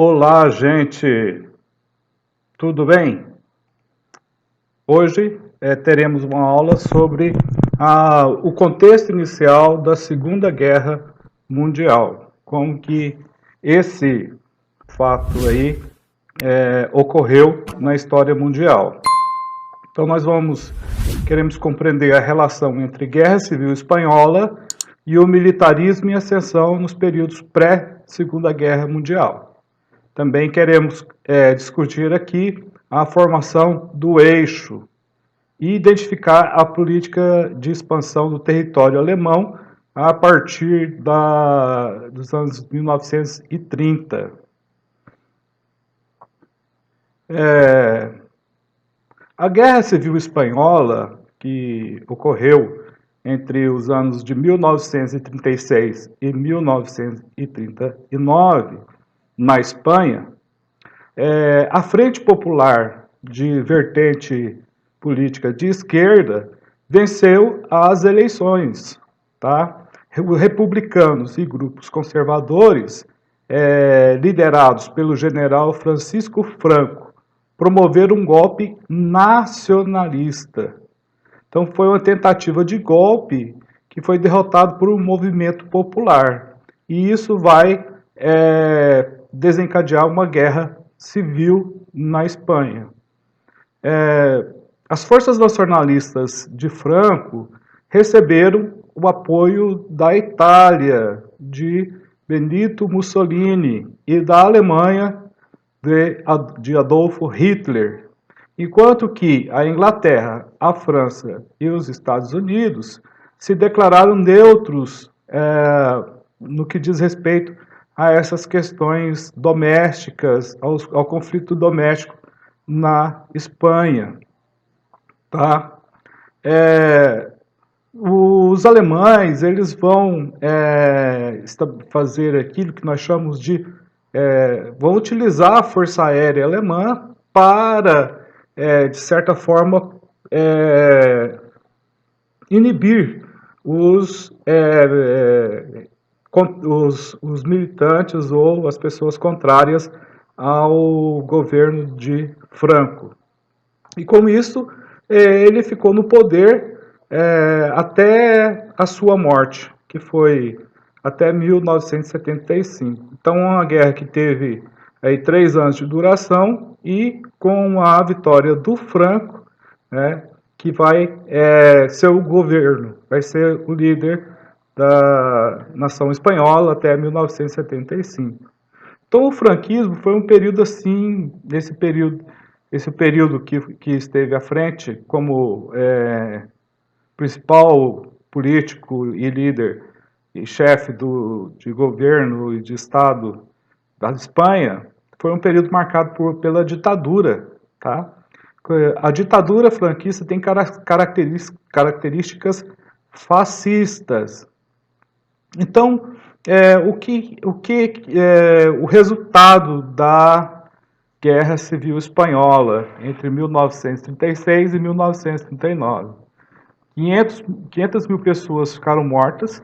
Olá, gente! Tudo bem? Hoje teremos uma aula sobre o contexto inicial da Segunda Guerra Mundial, como que esse fato aí ocorreu na história mundial. Então queremos compreender a relação entre Guerra Civil Espanhola e o militarismo em ascensão nos períodos pré-Segunda Guerra Mundial. Também queremos discutir aqui a formação do eixo e identificar a política de expansão do território alemão a partir dos anos 1930. A Guerra Civil Espanhola, que ocorreu entre os anos de 1936 e 1939, na Espanha, a Frente Popular, de vertente política de esquerda, venceu as eleições. Tá? Republicanos e grupos conservadores, liderados pelo general Francisco Franco, promoveram um golpe nacionalista. Então foi uma tentativa de golpe que foi derrotado por um movimento popular. E isso vai desencadear uma guerra civil na Espanha. As forças nacionalistas de Franco receberam o apoio da Itália, de Benito Mussolini, e da Alemanha, de Adolfo Hitler, enquanto que a Inglaterra, a França e os Estados Unidos se declararam neutros no que diz respeito a essas questões domésticas, ao conflito doméstico na Espanha. Tá? Os alemães, eles vão fazer aquilo que nós chamamos de vão utilizar a Força Aérea Alemã para, de certa forma, inibir os militantes ou as pessoas contrárias ao governo de Franco. E com isso, ele ficou no poder até a sua morte, que foi até 1975. Então, uma guerra que teve aí 3 anos de duração e com a vitória do Franco, que vai ser o governo, vai ser o líder da nação espanhola até 1975. Então, o franquismo foi um período assim, esse período que esteve à frente como principal político e líder e chefe de governo e de Estado da Espanha, foi um período marcado pela ditadura. Tá? A ditadura franquista tem características fascistas. Então, o resultado da Guerra Civil Espanhola entre 1936 e 1939? 500 mil pessoas ficaram mortas,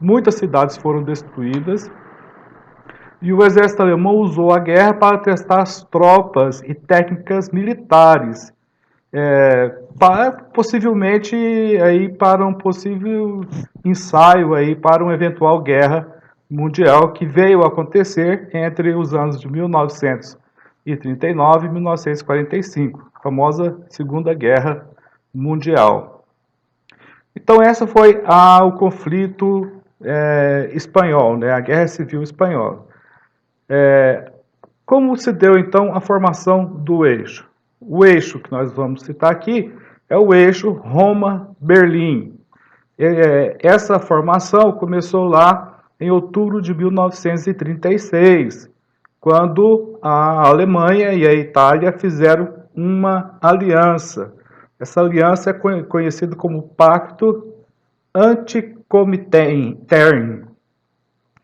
muitas cidades foram destruídas, e o exército alemão usou a guerra para testar as tropas e técnicas militares, possivelmente para um possível ensaio para uma eventual guerra mundial que veio a acontecer entre os anos de 1939 e 1945, a famosa Segunda Guerra Mundial. Então essa foi o conflito espanhol, a Guerra Civil Espanhola. Como se deu então a formação do eixo? O eixo que nós vamos citar aqui é o eixo Roma-Berlim. Essa formação começou lá em outubro de 1936, quando a Alemanha e a Itália fizeram uma aliança. Essa aliança é conhecida como Pacto Antikomintern.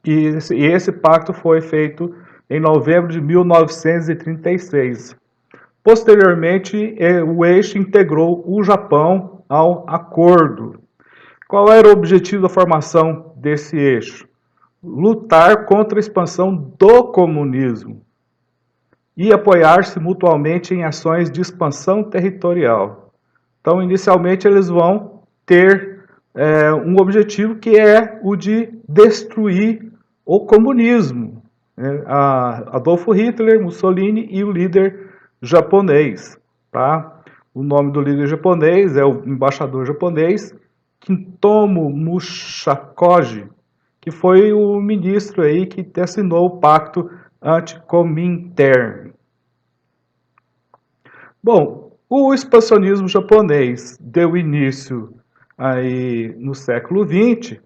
E esse pacto foi feito em novembro de 1936. Posteriormente, o eixo integrou o Japão ao acordo. Qual era o objetivo da formação desse eixo? Lutar contra a expansão do comunismo. e apoiar-se mutuamente em ações de expansão territorial. Então, inicialmente, eles vão ter um objetivo que é o de destruir o comunismo. Adolfo Hitler, Mussolini e o líder japonês. Tá? O nome do líder japonês é o embaixador japonês Kintomo Mushakoji, que foi o ministro aí que assinou o pacto anti-Comintern. Bom, o expansionismo japonês deu início aí no século XX,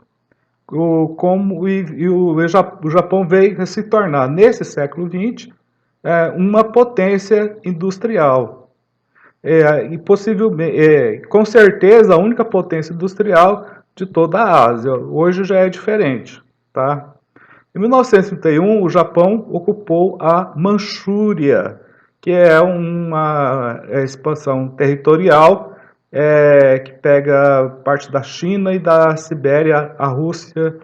o Japão veio a se tornar, nesse século XX, uma potência industrial. E possivelmente, com certeza, a única potência industrial de toda a Ásia. Hoje já é diferente, tá? Em 1931, o Japão ocupou a Manchúria, que é uma expansão territorial que pega parte da China e da Sibéria, a Rússia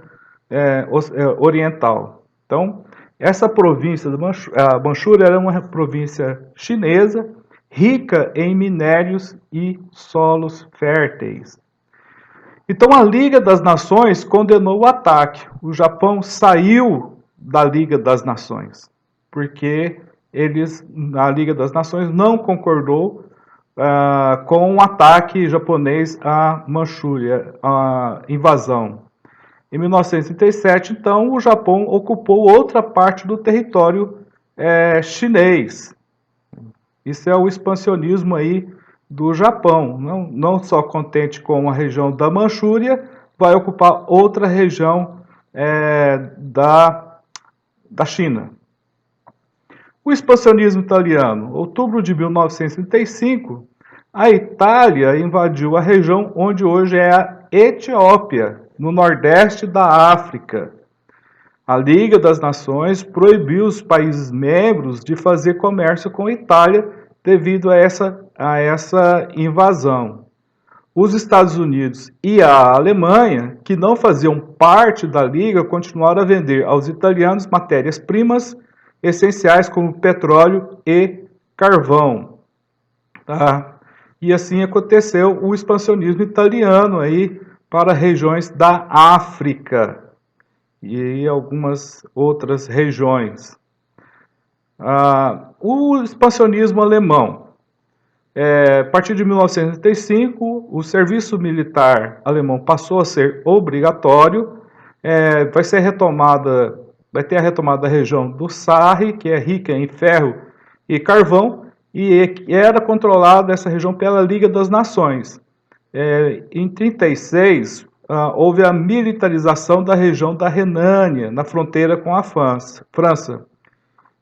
oriental. Então, essa província, a Manchúria, era uma província chinesa, rica em minérios e solos férteis. Então a Liga das Nações condenou o ataque. O Japão saiu da Liga das Nações, porque a Liga das Nações não concordou com o ataque japonês à Manchúria, a invasão. Em 1937, então, o Japão ocupou outra parte do território chinês. Isso é o expansionismo aí do Japão. Não só contente com a região da Manchúria, vai ocupar outra região da China. O expansionismo italiano. Outubro de 1935, a Itália invadiu a região onde hoje é a Etiópia, no nordeste da África. A Liga das Nações proibiu os países membros de fazer comércio com a Itália devido a essa invasão. Os Estados Unidos e a Alemanha, que não faziam parte da Liga, continuaram a vender aos italianos matérias-primas essenciais como petróleo e carvão. Tá? E assim aconteceu o expansionismo italiano aí para regiões da África e algumas outras regiões. O expansionismo alemão. A partir de 1935, o serviço militar alemão passou a ser obrigatório. Vai ter a retomada da região do Sarre, que é rica em ferro e carvão, e era controlada essa região pela Liga das Nações. Em 1936, houve a militarização da região da Renânia, na fronteira com a França.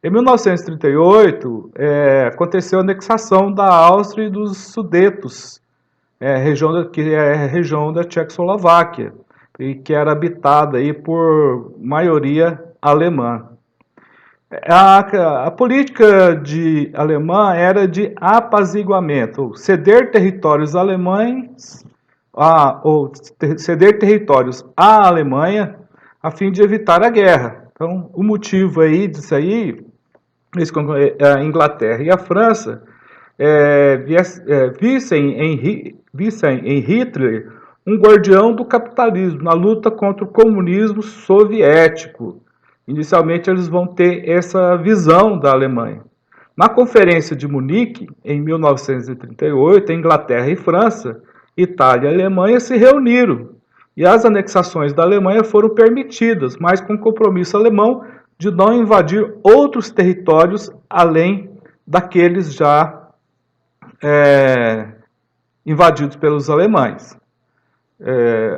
Em 1938, aconteceu a anexação da Áustria e dos Sudetos, que é a região da Tchecoslováquia, e que era habitada aí por maioria alemã. A política alemã era de apaziguamento, ceder territórios alemães, ou ceder territórios à Alemanha a fim de evitar a guerra. Então, o motivo aí disso aí, a Inglaterra e a França vissem em Hitler um guardião do capitalismo na luta contra o comunismo soviético. Inicialmente, eles vão ter essa visão da Alemanha. Na Conferência de Munique, em 1938, a Inglaterra e França, Itália e Alemanha se reuniram e as anexações da Alemanha foram permitidas, mas com compromisso alemão de não invadir outros territórios além daqueles já invadidos pelos alemães.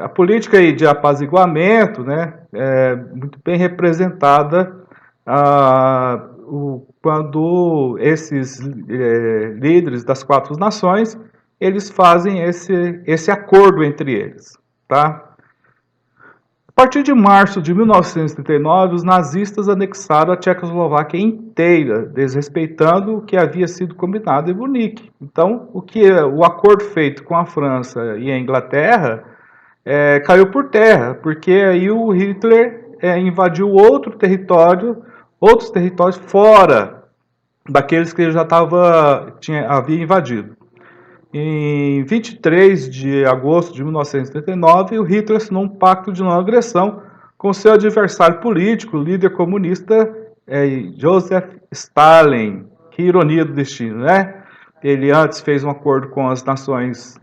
A política aí de apaziguamento, né, é muito bem representada quando esses líderes das 4 nações eles fazem esse acordo entre eles. Tá? A partir de março de 1939, os nazistas anexaram a Tchecoslováquia inteira, desrespeitando o que havia sido combinado em Munique. Então, o acordo feito com a França e a Inglaterra caiu por terra, porque aí o Hitler invadiu outros territórios fora daqueles que ele já havia invadido. Em 23 de agosto de 1939, o Hitler assinou um pacto de não agressão com seu adversário político, o líder comunista Joseph Stalin. Que ironia do destino, né? Ele antes fez um acordo com as nações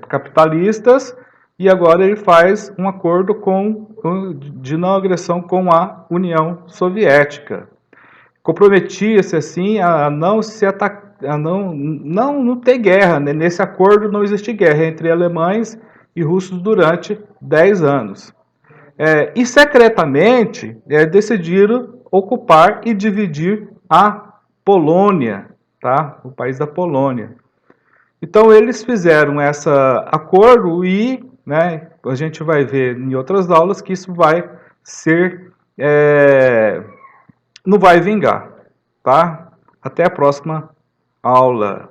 capitalistas e agora ele faz um acordo de não agressão com a União Soviética. Comprometia-se assim a não se atacar, a não ter guerra, né? Nesse acordo não existe guerra entre alemães e russos durante 10 anos. E secretamente decidiram ocupar e dividir a Polônia, tá? O país da Polônia. Então eles fizeram esse acordo e, né, a gente vai ver em outras aulas que isso vai ser não vai vingar, tá? Até a próxima aula.